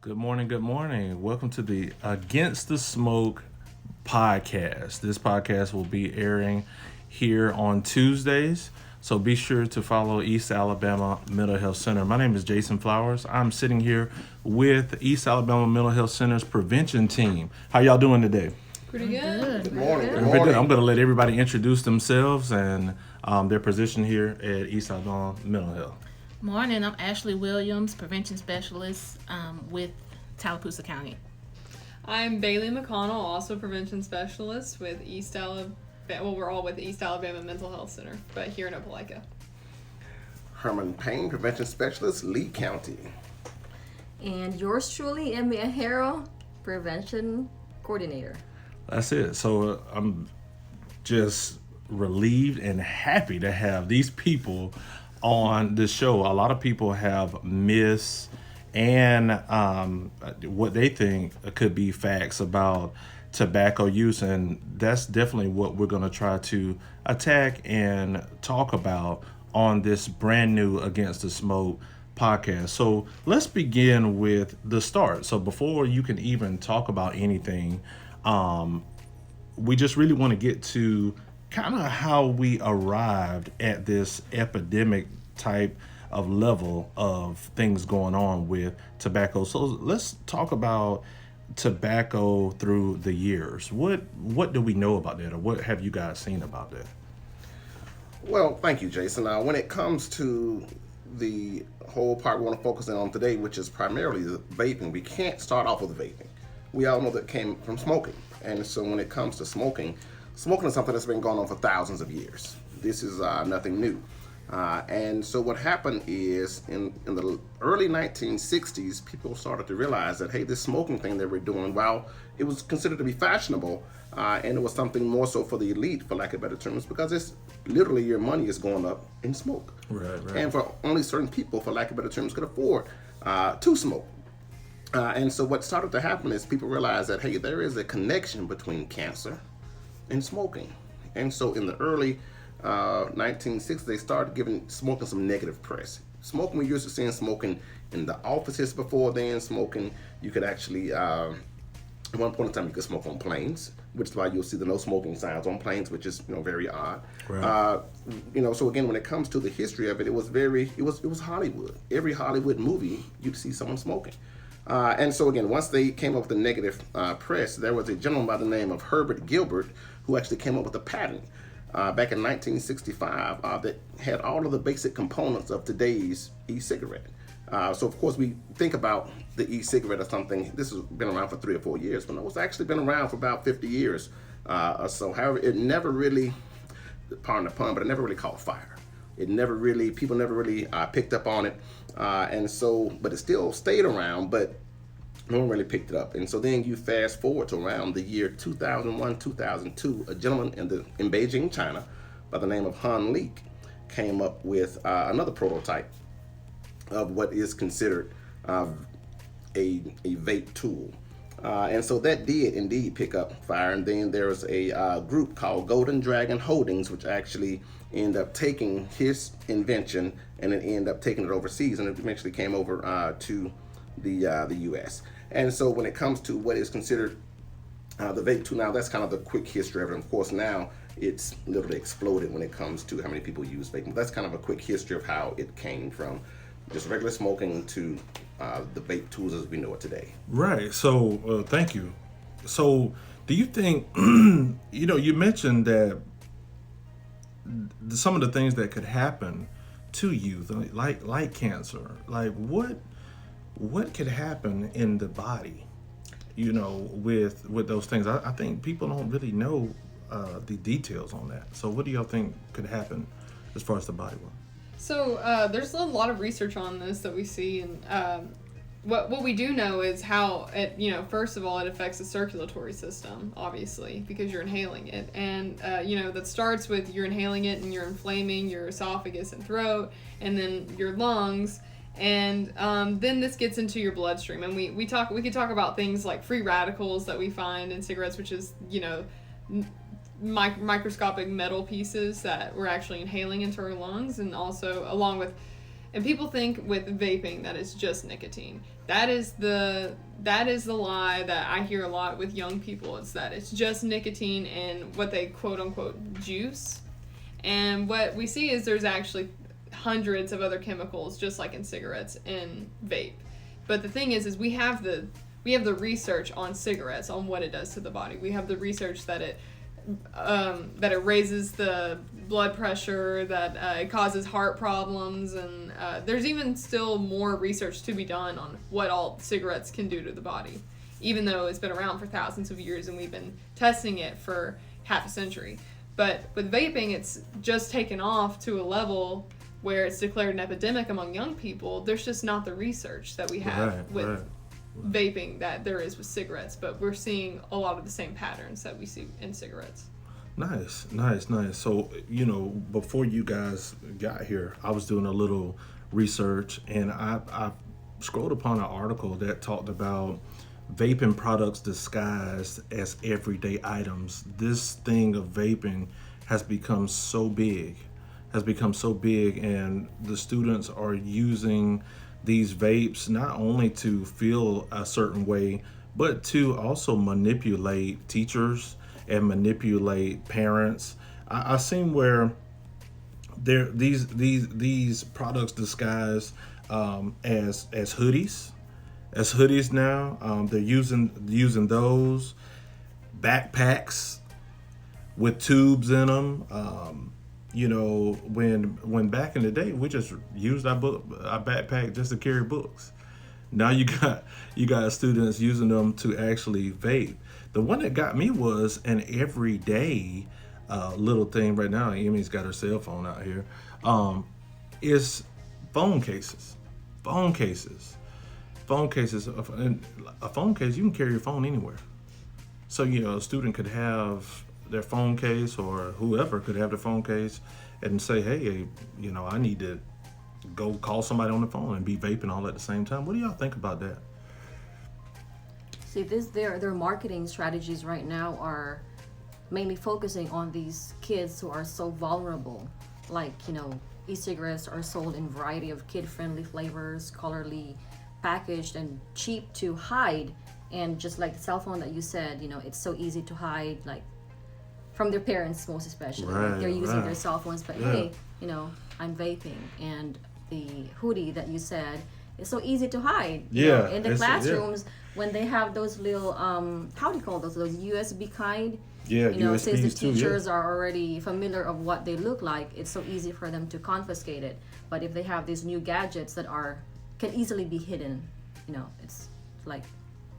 Good morning. Good morning. Welcome to the Against the Smoke podcast. This podcast will be airing here on Tuesdays. So be sure to follow East Alabama Mental Health Center. My name is Jason Flowers. I'm sitting here with East Alabama Mental Health Center's prevention team. How y'all doing today? Pretty good. Good morning. Good Pretty good. morning. I'm going to let everybody introduce themselves and their position here at East Alabama Mental Health. Morning, I'm Ashley Williams, prevention specialist with Tallapoosa County. I'm Bailey McConnell, also prevention specialist with East Alabama. Well, we're all with the East Alabama Mental Health Center, but here in Opelika. Herman Payne, prevention specialist, Lee County. And yours truly, Emmy Harrell, prevention coordinator. That's it. So I'm just relieved and happy to have these people on the show. A lot of people have myths and what they think could be facts about tobacco use, and that's definitely what we're going to try to attack and talk about on this brand new Against the Smoke podcast. So let's begin with the start. So before you can even talk about anything, we just really want to get to kind of how we arrived at this epidemic type of level of things going on with tobacco. So let's talk about tobacco through the years. What do we know about that, or what have you guys seen about that? Well, thank you, Jason. When it comes to the whole part we want to focus in on today, which is primarily the vaping, we can't start off with vaping. We all know that came from smoking. And so when it comes to smoking is something that's been going on for thousands of years. This is nothing new. And so what happened is in the early 1960s, people started to realize that, hey, this smoking thing that we're doing, while it was considered to be fashionable, and it was something more so for the elite, for lack of better terms, because it's literally your money is going up in smoke. Right. And for only certain people, for lack of better terms, could afford to smoke. And so what started to happen is people realized that, hey, there is a connection between cancer and smoking. And so in the early 1960s, they started giving smoking some negative press. Smoking, we used to seeing smoking in the offices before then. Smoking, you could actually, at one point in time, you could smoke on planes, which is why you'll see the no smoking signs on planes, which is very odd. Right. So again, when it comes to the history of it, it was Hollywood. Every Hollywood movie, you'd see someone smoking. And so again, once they came up with the negative press, there was a gentleman by the name of Herbert Gilbert who actually came up with a patent back in 1965 that had all of the basic components of today's e-cigarette. So of course we think about the e-cigarette as something, this has been around for 3 or 4 years, but no, it's actually been around for about 50 years or so. However, it never really, pardon the pun, but it never really caught fire. People never really picked up on it. And so, but it still stayed around, but no one really picked it up. And so then you fast forward to around the year 2001, 2002, a gentleman in Beijing, China, by the name of Han Leek, came up with another prototype of what is considered a vape tool. And so that did indeed pick up fire. And then there was a group called Golden Dragon Holdings, which actually ended up taking his invention and then ended up taking it overseas, and it eventually came over to the U.S. And so when it comes to what is considered the vape tool now, that's kind of the quick history of it. Of course, now it's literally exploded when it comes to how many people use vaping. That's kind of a quick history of how it came from just regular smoking to the vape tools as we know it today. Right. So thank you. So do you think, you mentioned that some of the things that could happen to youth, like cancer, like what could happen in the body, with those things? I think people don't really know the details on that. So what do y'all think could happen as far as the body work? So there's a lot of research on this that we see, and what we do know is how it, first of all, it affects the circulatory system, obviously, because you're inhaling it. And, that starts with you're inhaling it and you're inflaming your esophagus and throat, and then your lungs. And then this gets into your bloodstream. And we could talk about things like free radicals that we find in cigarettes, which is, microscopic metal pieces that we're actually inhaling into our lungs, and also along with And people think with vaping that it's just nicotine. That is the lie that I hear a lot with young people. It's that it's just nicotine and what they quote unquote juice. And what we see is there's actually hundreds of other chemicals, just like in cigarettes and vape. But the thing is we have the research on cigarettes, on what it does to the body. We have the research that it raises the blood pressure, that it causes heart problems, and there's even still more research to be done on what all cigarettes can do to the body, even though it's been around for thousands of years and we've been testing it for half a century. But with vaping, it's just taken off to a level where it's declared an epidemic among young people. There's just not the research that we have with vaping that there is with cigarettes, but we're seeing a lot of the same patterns that we see in cigarettes. Nice. So, before you guys got here, I was doing a little research, and I scrolled upon an article that talked about vaping products disguised as everyday items. This thing of vaping has become so big, and the students are using these vapes not only to feel a certain way, but to also manipulate teachers and manipulate parents. I've seen where these products disguised as hoodies now. They're using those backpacks with tubes in them. When back in the day we just used our backpack just to carry books. Now you got students using them to actually vape. The one that got me was an everyday little thing. Right now, Emmy's got her cell phone out here. Is phone cases. And a phone case, you can carry your phone anywhere. So a student could have their phone case, or whoever could have their phone case, and say, hey, I need to go call somebody on the phone and be vaping all at the same time. What do y'all think about that? See, their marketing strategies right now are mainly focusing on these kids who are so vulnerable. Like, e-cigarettes are sold in a variety of kid-friendly flavors, colorfully packaged and cheap to hide. And just like the cell phone that you said, it's so easy to hide, like from their parents, most especially. They're using their cell phones, but hey, I'm vaping. And the hoodie that you said is so easy to hide. In the classrooms, when they have those little how do you call those USB kind? Since the teachers are already familiar of what they look like, it's so easy for them to confiscate it. But if they have these new gadgets that can easily be hidden, it's like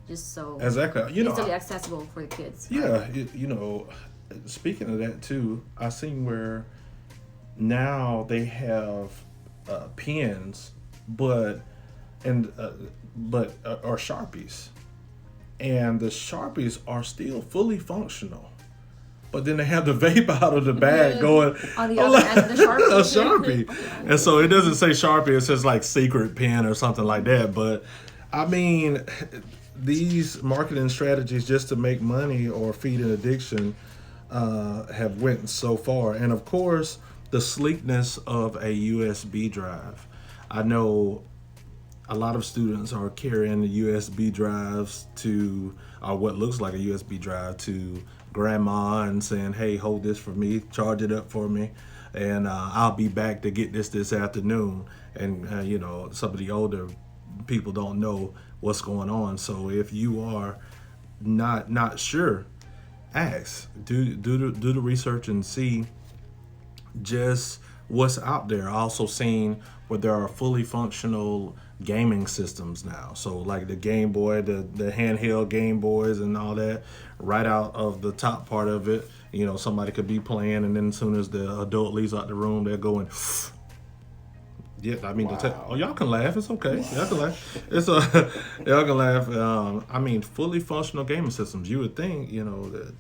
just so easily accessible for the kids. Yeah, speaking of that too, I seen where now they have pens, but are Sharpies, and the Sharpies are still fully functional. But then they have the vape out of the bag going on the other end of the Sharpie. A Sharpie. And so it doesn't say Sharpie, it says like secret pen or something like that. But I mean, these marketing strategies just to make money or feed an addiction have went so far. And of course, the sleekness of a USB drive. I know a lot of students are carrying the USB drives to, or what looks like a USB drive, to grandma and saying, hey, hold this for me, charge it up for me, and I'll be back to get this afternoon. And some of the older people don't know what's going on. So if you are not sure, ask, do the research and see just what's out there. I also seen where there are fully functional gaming systems now. So like the Game Boy, the handheld Game Boys and all that, right out of the top part of it, somebody could be playing, and then as soon as the adult leaves out the room, they're going, yeah, I mean, wow. Y'all can laugh. It's okay. Y'all can laugh. Y'all can laugh. Fully functional gaming systems. You would think, that.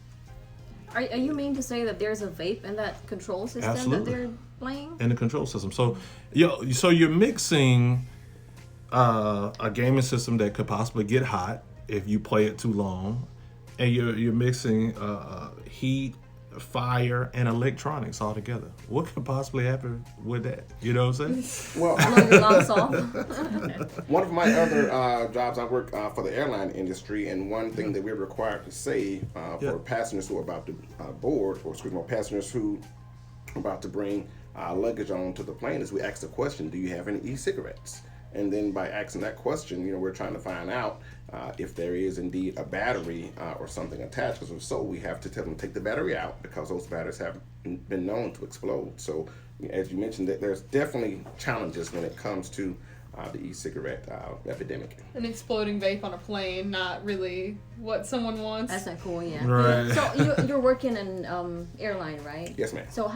Are you mean to say that there's a vape in that control system Absolutely. that they're playing? In the control system. So you're mixing a gaming system that could possibly get hot if you play it too long, and you're mixing heat fire, and electronics all together. What could possibly happen with that? You know what I'm saying? Well, Blow your lungs off. one of my other jobs, I work for the airline industry, and one thing that we're required to say for passengers who are about to board, or excuse me, passengers who are about to bring luggage onto the plane, is we ask the question, do you have any e-cigarettes? And then by asking that question, we're trying to find out if there is indeed a battery or something attached. Because if so, we have to tell them to take the battery out, because those batteries have been known to explode. So as you mentioned, that there's definitely challenges when it comes to the e-cigarette epidemic. An exploding vape on a plane, not really what someone wants. That's not cool, yeah. Right. So you're working in airline, right? Yes, ma'am. So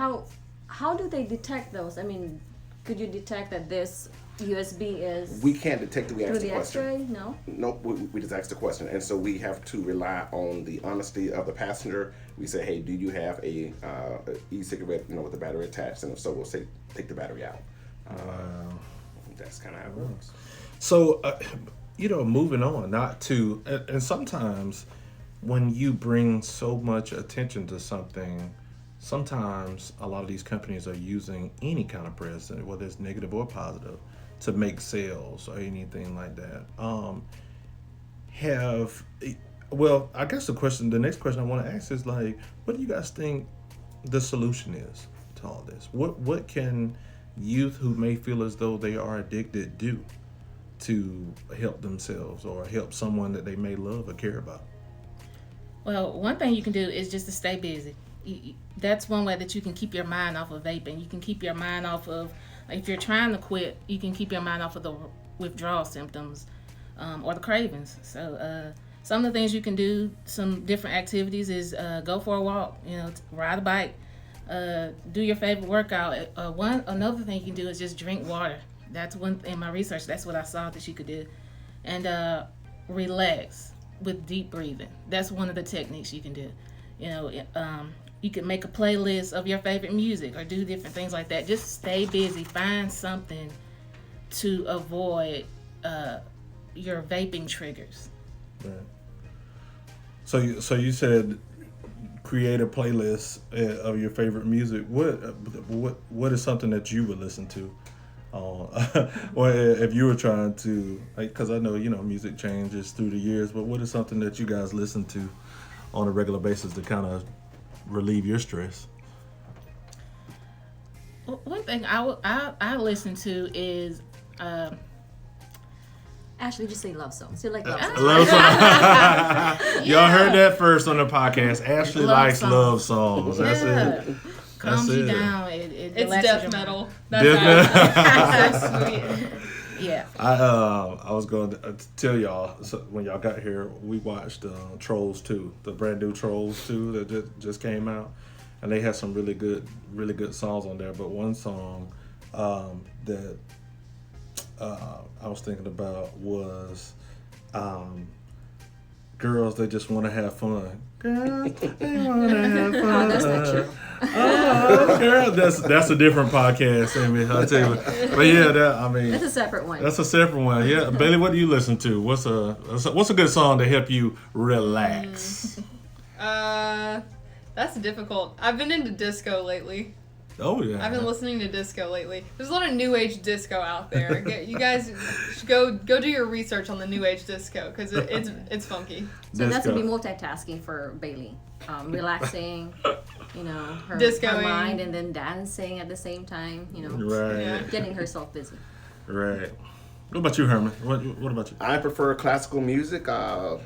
how do they detect those? I mean, could you detect that this USB is We can't detect it. We ask through the the question. X-ray? No. Nope, we just ask the question, and so we have to rely on the honesty of the passenger. We say, hey, do you have a e-cigarette, with the battery attached? And if so, we'll say, take the battery out. That's kind of how it works. So, moving on, and sometimes when you bring so much attention to something, sometimes a lot of these companies are using any kind of press, whether it's negative or positive, to make sales or anything like that. I guess the next question I want to ask is like, what do you guys think the solution is to all this? What can youth who may feel as though they are addicted do to help themselves or help someone that they may love or care about? Well, one thing you can do is just to stay busy. That's one way that you can keep your mind off of vaping. You can keep your mind off of, if you're trying to quit, you can keep your mind off of the withdrawal symptoms or the cravings. So some of the things you can do, some different activities, is go for a walk, ride a bike, do your favorite workout. Another thing you can do is just drink water. That's one, in my research, that's what I saw that you could do. And relax with deep breathing. That's one of the techniques you can do. You can make a playlist of your favorite music or do different things like that. Just stay busy. Find something to avoid your vaping triggers. Right. So you said create a playlist of your favorite music. What is something that you would listen to? Or if you were trying to, because I know music changes through the years, but what is something that you guys listen to on a regular basis to kind of relieve your stress? One thing I listen to is Ashley, just say love songs. You like love songs. Love songs. Y'all heard that first on the podcast. Ashley likes love songs. That's it. Calms you it. down. It's relaxes death your metal. mind. That's so sweet. Yeah. I was going to tell y'all, so when y'all got here, we watched Trolls 2, the brand new Trolls 2 that just came out, and they had some really good songs on there. But one song that I was thinking about was "Girls They Just Want to Have Fun." Girls, they want to have fun. Oh, that's not true. Oh, girl, that's a different podcast, Amy. I'll tell you. But yeah, That's a separate one. That's a separate one. Yeah, Bailey, what do you listen to? What's a good song to help you relax? That's difficult. I've been into disco lately. Oh yeah. I've been listening to disco lately. There's a lot of new age disco out there. You guys should go do your research on the new age disco because it's funky. So that's Disco. gonna be multitasking for Bailey, relaxing, her Discoing. mind, and then dancing at the same time. Right. Yeah. Getting herself busy. Right. What about you, Herman? What about you? I prefer classical music. I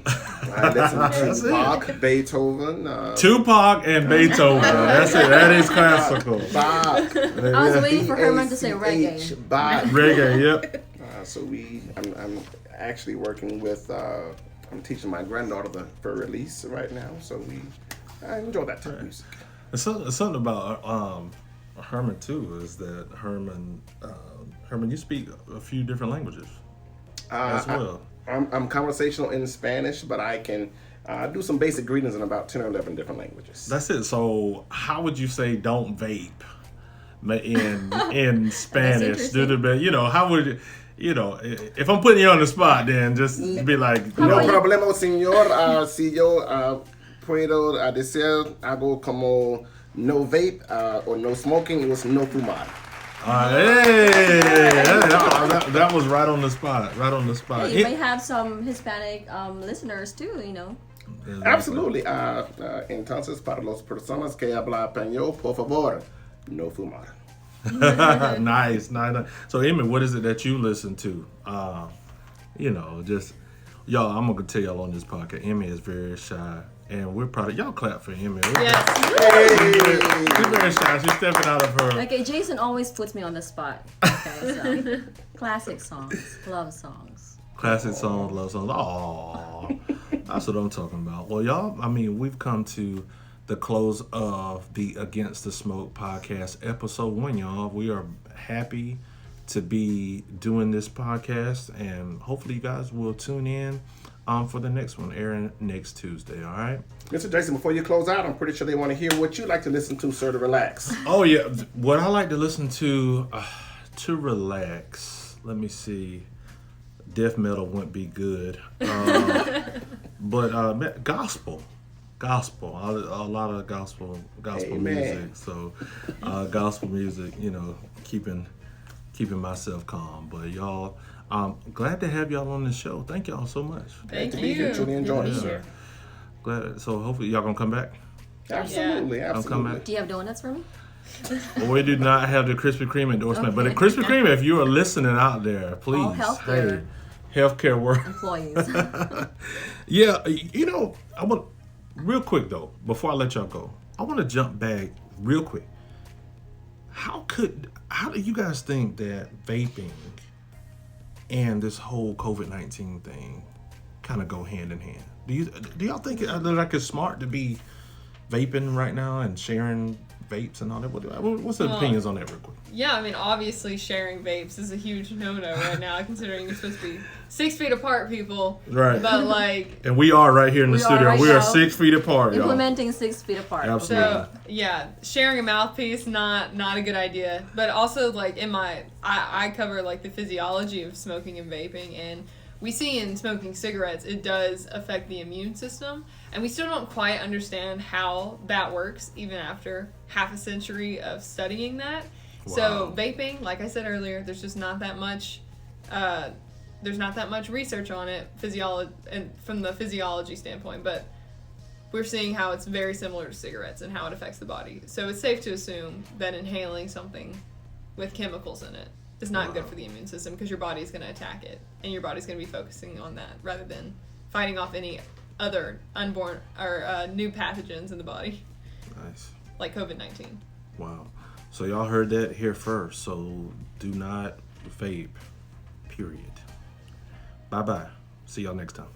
listen to Bach, Beethoven. Tupac and Beethoven. That's it. That is classical. Bach. I was waiting for Herman to say reggae. B-A-C-H, Bach. Reggae. Yep. So I'm actually working with. I'm teaching my granddaughter for release right now. So I enjoy that type of music. It's something about Herman too is that Herman, you speak a few different languages as well. I'm conversational in Spanish, but I can do some basic greetings in about 10 or 11 different languages. That's it. So how would you say "don't vape" in Spanish? How would if I'm putting you on the spot, then just be like, No problema, señor. Si yo puedo decir algo como no vape or no smoking. It was no fumar. Hey, that was right on the spot. Right on the spot. You may have some Hispanic listeners too, you know. Absolutely. Entonces, para las personas que hablan español, por favor, no fumar. Nice. So, Emmy, what is it that you listen to? You know, just y'all. I'm gonna tell y'all on this podcast. Emmy is very shy, and we're proud of y'all. Clap for Emmy. Yes. She's very shy. She's stepping out of her. Okay, Jason always puts me on the spot. Okay, so classic songs, love songs. Classic songs, love songs. Aww. That's what I'm talking about. Well, y'all, I mean, we've come to the close of the Against the Smoke podcast, episode 1, y'all. We are happy to be doing this podcast, and hopefully you guys will tune in for the next one, airing next Tuesday, all right? Mr. Jason, before you close out, I'm pretty sure they want to hear what you like to listen to, sir, to relax. Oh, yeah. What I like to listen to relax, let me see. Death metal wouldn't be good. But gospel. A lot of gospel Amen. music. So gospel music, you know, keeping myself calm. But y'all, I'm glad to have y'all on the show. Thank y'all so much. Thank to be here, truly you. enjoyed it, Yeah. sir. Glad. So hopefully y'all gonna come back. Absolutely, come absolutely. back. Do you have donuts for me? Well, we do not have the Krispy Kreme endorsement, but the Okay. Krispy Kreme, if you are listening out there, please, All healthcare healthcare work. employees. Yeah, you know, I want real quick though, before I let y'all go, I want to jump back real quick. How do you guys think that vaping and this whole COVID-19 thing kind of go hand in hand? Do y'all think like it's smart to be vaping right now and sharing vapes and all that? What's the opinions on that real quick? Yeah, I mean, obviously sharing vapes is a huge no-no right now, considering you're supposed to be 6 feet apart, people. Right. But like, And we are right here in the We are studio. right We are now. 6 feet apart, y'all. Implementing 6 feet apart. Absolutely. so yeah, sharing a mouthpiece not a good idea. But also like I cover like the physiology of smoking and vaping, and we see in smoking cigarettes it does affect the immune system, and we still don't quite understand how that works even after half a century of studying that. So Wow. vaping, like I said earlier, there's just not that much research on it and from the physiology standpoint, but we're seeing how it's very similar to cigarettes and how it affects the body. So it's safe to assume that inhaling something with chemicals in it is not good for the immune system, because your body is going to attack it, and your body's going to be focusing on that rather than fighting off any other unborn or new pathogens in the body, Nice. like COVID-19. Wow. So y'all heard that here first. So do not vape, period. Bye-bye. See y'all next time.